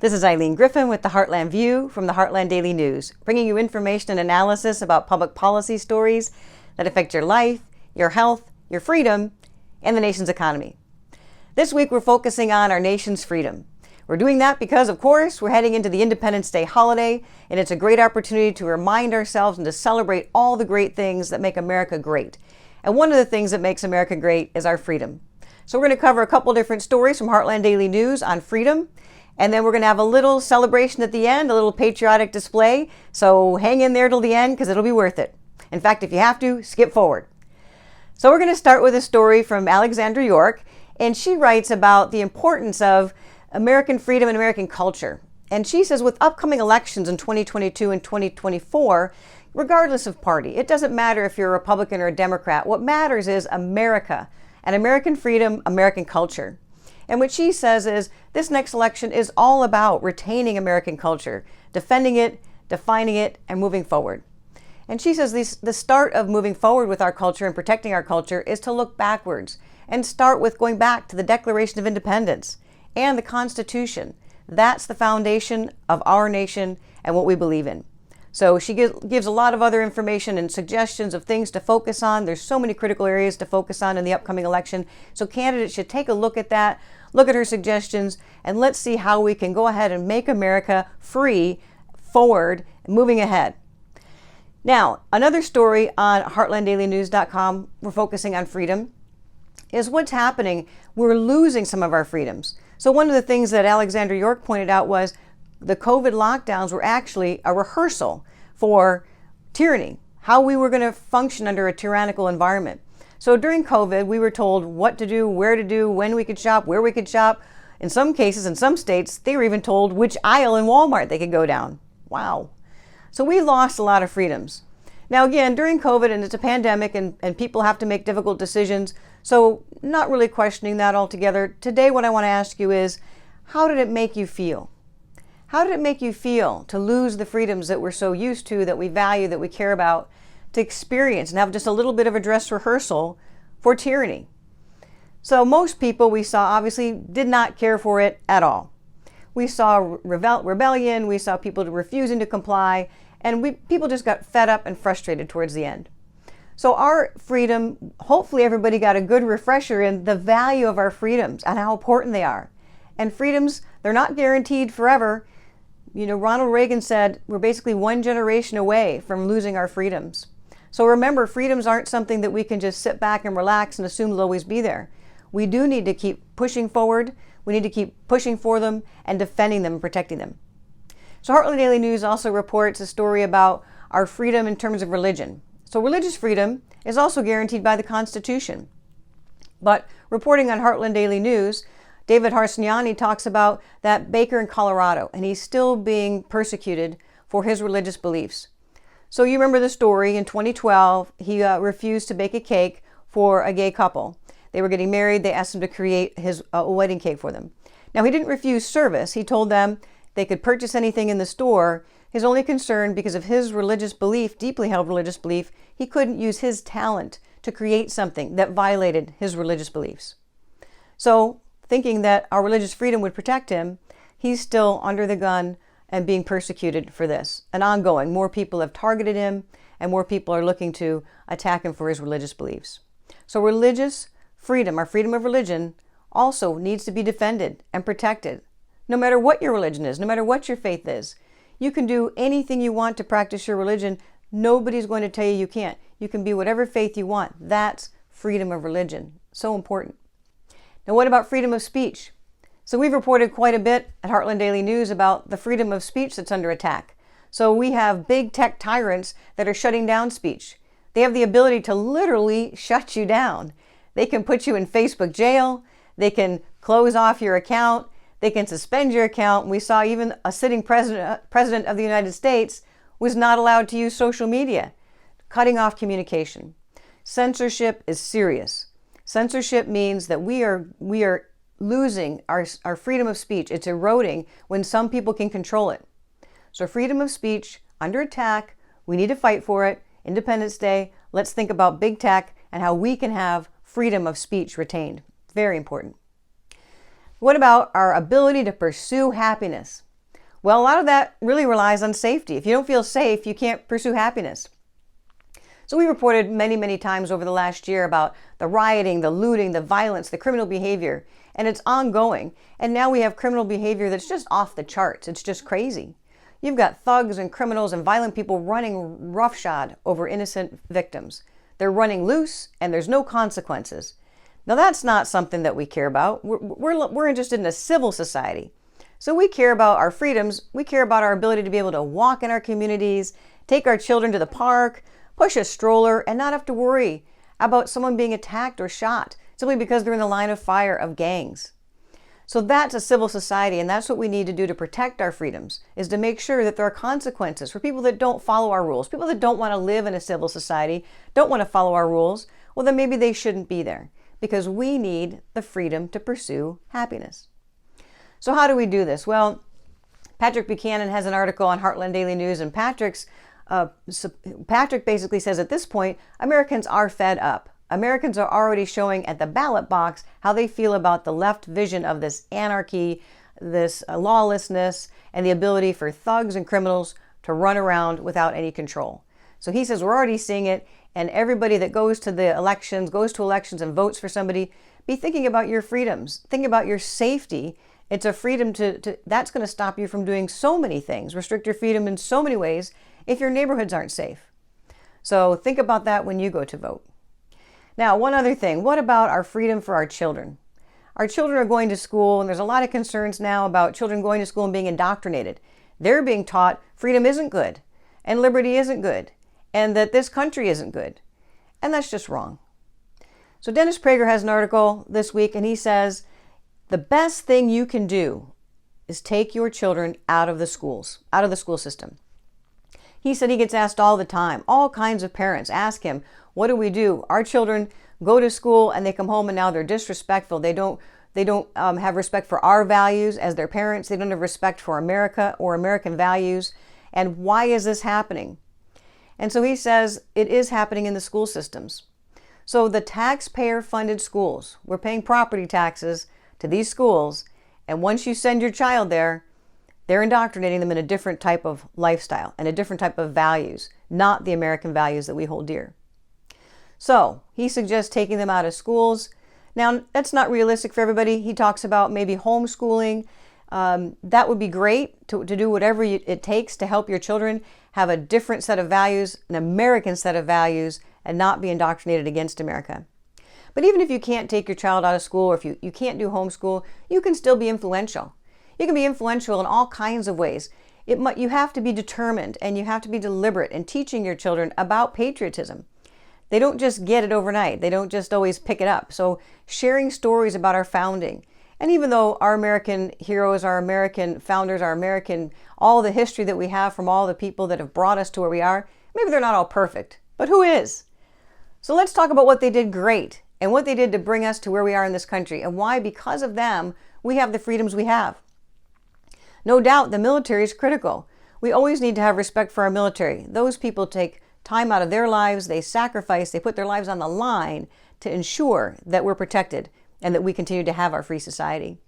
This is Eileen Griffin with the Heartland View from the Heartland Daily News, bringing you information and analysis about public policy stories that affect your life, your health, your freedom, and the nation's economy. This week we're focusing on our nation's freedom. We're doing that because, of course, we're heading into the Independence Day holiday, and it's a great opportunity to remind ourselves and to celebrate all the great things that make America great. And one of the things that makes America great is our freedom. So we're going to cover a couple different stories from Heartland Daily News on freedom. And then we're going to have a little celebration at the end, a little patriotic display. So hang in there till the end because it'll be worth it. In fact, if you have to, skip forward. So we're going to start with a story from Alexandra York. And she writes about the importance of American freedom and American culture. And she says with upcoming elections in 2022 and 2024, regardless of party, it doesn't matter if you're a Republican or a Democrat. What matters is America and American freedom, American culture. And what she says is this next election is all about retaining American culture, defending it, defining it, and moving forward. And she says the start of moving forward with our culture and protecting our culture is to look backwards and start with going back to the Declaration of Independence and the Constitution. That's the foundation of our nation and what we believe in. So she gives a lot of other information and suggestions of things to focus on. There's so many critical areas to focus on in the upcoming election. So candidates should take a look at that, look at her suggestions, and let's see how we can go ahead and make America free, forward, and moving ahead. Now, another story on heartlanddailynews.com, we're focusing on freedom, is what's happening. We're losing some of our freedoms. So one of the things that Alexandra York pointed out was the COVID lockdowns were actually a rehearsal for tyranny, how we were going to function under a tyrannical environment. So during COVID, we were told what to do, where to do, when we could shop, where we could shop. In some cases, in some states, they were even told which aisle in Walmart they could go down. Wow. So we lost a lot of freedoms. Now again, during COVID, and it's a pandemic, and people have to make difficult decisions, so not really questioning that altogether. Today, what I want to ask you is, how did it make you feel? How did it make you feel to lose the freedoms that we're so used to, that we value, that we care about, to experience and have just a little bit of a dress rehearsal for tyranny? So most people we saw obviously did not care for it at all. We saw rebellion, we saw people refusing to comply, and people just got fed up and frustrated towards the end. So our freedom, hopefully everybody got a good refresher in the value of our freedoms and how important they are. And freedoms, they're not guaranteed forever. You know, Ronald Reagan said we're basically one generation away from losing our freedoms. So remember, freedoms aren't something that we can just sit back and relax and assume they'll always be there. We do need to keep pushing forward. We need to keep pushing for them and defending them and protecting them. So Heartland Daily News also reports a story about our freedom in terms of religion. So religious freedom is also guaranteed by the Constitution. But reporting on Heartland Daily News, David Harsanyi talks about that baker in Colorado, and he's still being persecuted for his religious beliefs. So you remember the story. In 2012, he refused to bake a cake for a gay couple. They were getting married. They asked him to create a wedding cake for them. Now, he didn't refuse service. He told them they could purchase anything in the store. His only concern, because of his religious belief, deeply held religious belief, he couldn't use his talent to create something that violated his religious beliefs. So, thinking that our religious freedom would protect him, he's still under the gun and being persecuted for this. And ongoing, more people have targeted him and more people are looking to attack him for his religious beliefs. So religious freedom, our freedom of religion, also needs to be defended and protected. No matter what your religion is, no matter what your faith is, you can do anything you want to practice your religion. Nobody's going to tell you you can't. You can be whatever faith you want. That's freedom of religion. So important. Now, what about freedom of speech? So we've reported quite a bit at Heartland Daily News about the freedom of speech that's under attack. So we have big tech tyrants that are shutting down speech. They have the ability to literally shut you down. They can put you in Facebook jail. They can close off your account. They can suspend your account. We saw even a sitting president of the United States was not allowed to use social media, cutting off communication. Censorship is serious. Censorship means that we are losing our freedom of speech. It's eroding when some people can control it. So freedom of speech under attack. We need to fight for it. Independence Day. Let's think about big tech and how we can have freedom of speech retained. Very important. What about our ability to pursue happiness? Well, a lot of that really relies on safety. If you don't feel safe, you can't pursue happiness. So we reported many, many times over the last year about the rioting, the looting, the violence, the criminal behavior, and it's ongoing. And now we have criminal behavior that's just off the charts. It's just crazy. You've got thugs and criminals and violent people running roughshod over innocent victims. They're running loose and there's no consequences. Now that's not something that we care about. We're interested in a civil society. So we care about our freedoms. We care about our ability to be able to walk in our communities, take our children to the park, push a stroller, and not have to worry about someone being attacked or shot simply because they're in the line of fire of gangs. So that's a civil society, and that's what we need to do to protect our freedoms, is to make sure that there are consequences for people that don't follow our rules, people that don't want to live in a civil society, don't want to follow our rules. Well, then maybe they shouldn't be there, because we need the freedom to pursue happiness. So how do we do this? Well, Patrick Buchanan has an article on Heartland Daily News, and Patrick basically says at this point, Americans are fed up. Americans are already showing at the ballot box how they feel about the left vision of this anarchy, this lawlessness, and the ability for thugs and criminals to run around without any control. So he says we're already seeing it, and everybody that goes to elections and votes for somebody, be thinking about your freedoms, think about your safety. It's a freedom that's going to stop you from doing so many things, restrict your freedom in so many ways if your neighborhoods aren't safe. So think about that when you go to vote. Now, one other thing, what about our freedom for our children? Our children are going to school, and there's a lot of concerns now about children going to school and being indoctrinated. They're being taught freedom isn't good, and liberty isn't good, and that this country isn't good. And that's just wrong. So Dennis Prager has an article this week, and he says, the best thing you can do is take your children out of the schools, out of the school system. He said he gets asked all the time, all kinds of parents ask him, what do we do? Our children go to school and they come home and now they're disrespectful. They don't have respect for our values as their parents. They don't have respect for America or American values. And why is this happening? And so he says it is happening in the school systems. So the taxpayer-funded schools, we're paying property taxes to these schools, and once you send your child there, they're indoctrinating them in a different type of lifestyle and a different type of values, not the American values that we hold dear. So he suggests taking them out of schools. Now, that's not realistic for everybody. He talks about maybe homeschooling. That would be great to do whatever it takes to help your children have a different set of values, an American set of values, and not be indoctrinated against America. But even if you can't take your child out of school, or if you can't do homeschool, you can still be influential. You can be influential in all kinds of ways. You have to be determined and you have to be deliberate in teaching your children about patriotism. They don't just get it overnight. They don't just always pick it up. So sharing stories about our founding, and even though our American heroes, our American founders, our American, all the history that we have from all the people that have brought us to where we are, maybe they're not all perfect, but who is? So let's talk about what they did great and what they did to bring us to where we are in this country, and why, because of them, we have the freedoms we have. No doubt the military is critical. We always need to have respect for our military. Those people take time out of their lives, they sacrifice, they put their lives on the line to ensure that we're protected and that we continue to have our free society.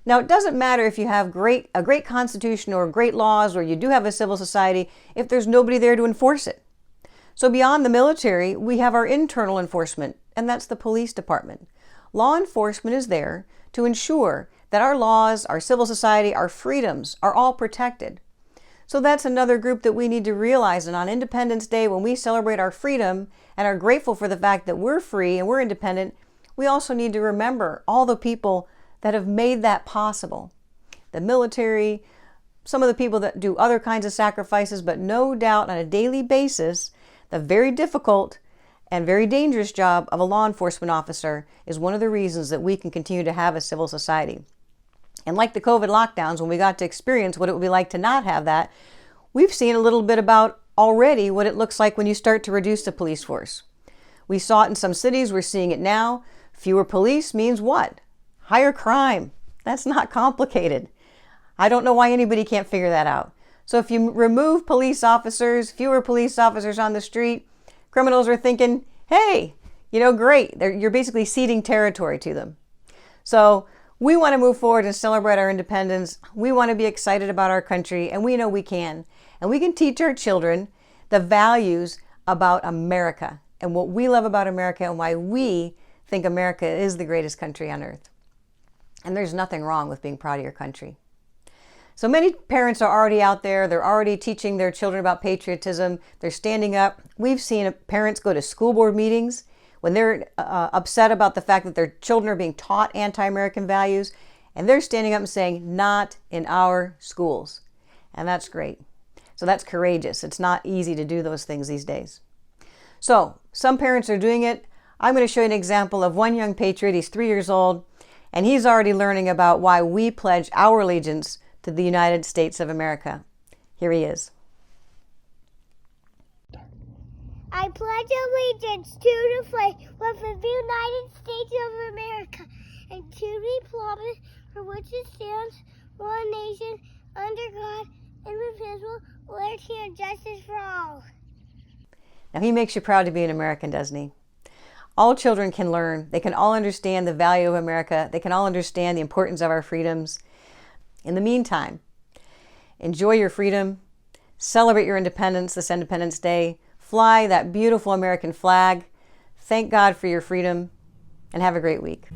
Now, it doesn't matter if you have a great constitution or great laws, or you do have a civil society, if there's nobody there to enforce it. So beyond the military, we have our internal enforcement, and that's the police department. Law enforcement is there to ensure that our laws, our civil society, our freedoms are all protected. So that's another group that we need to realize. And on Independence Day, when we celebrate our freedom and are grateful for the fact that we're free and we're independent, we also need to remember all the people that have made that possible. The military, some of the people that do other kinds of sacrifices, but no doubt on a daily basis, the very difficult and very dangerous job of a law enforcement officer is one of the reasons that we can continue to have a civil society. And like the COVID lockdowns, when we got to experience what it would be like to not have that, we've seen a little bit about already what it looks like when you start to reduce the police force. We saw it in some cities, we're seeing it now. Fewer police means what? Higher crime. That's not complicated. I don't know why anybody can't figure that out. So if you remove police officers, fewer police officers on the street, criminals are thinking, hey, great. You're basically ceding territory to them. So We want to move forward and celebrate our independence. We want to be excited about our country, and we know we can. And we can teach our children the values about America and what we love about America and why we think America is the greatest country on earth. And there's nothing wrong with being proud of your country. So many parents are already out there. They're already teaching their children about patriotism. They're standing up. We've seen parents go to school board meetings when they're upset about the fact that their children are being taught anti-American values, and they're standing up and saying, not in our schools. And that's great. So that's courageous. It's not easy to do those things these days. So some parents are doing it. I'm going to show you an example of one young patriot. He's 3 years old, and he's already learning about why we pledge our allegiance to the United States of America. Here he is. I pledge allegiance to the flag of the United States of America and to the republic for which it stands, one nation, under God, indivisible, with liberty and justice for all. Now he makes you proud to be an American, doesn't he? All children can learn. They can all understand the value of America. They can all understand the importance of our freedoms. In the meantime, enjoy your freedom, celebrate your independence this Independence Day, fly that beautiful American flag, thank God for your freedom, and have a great week.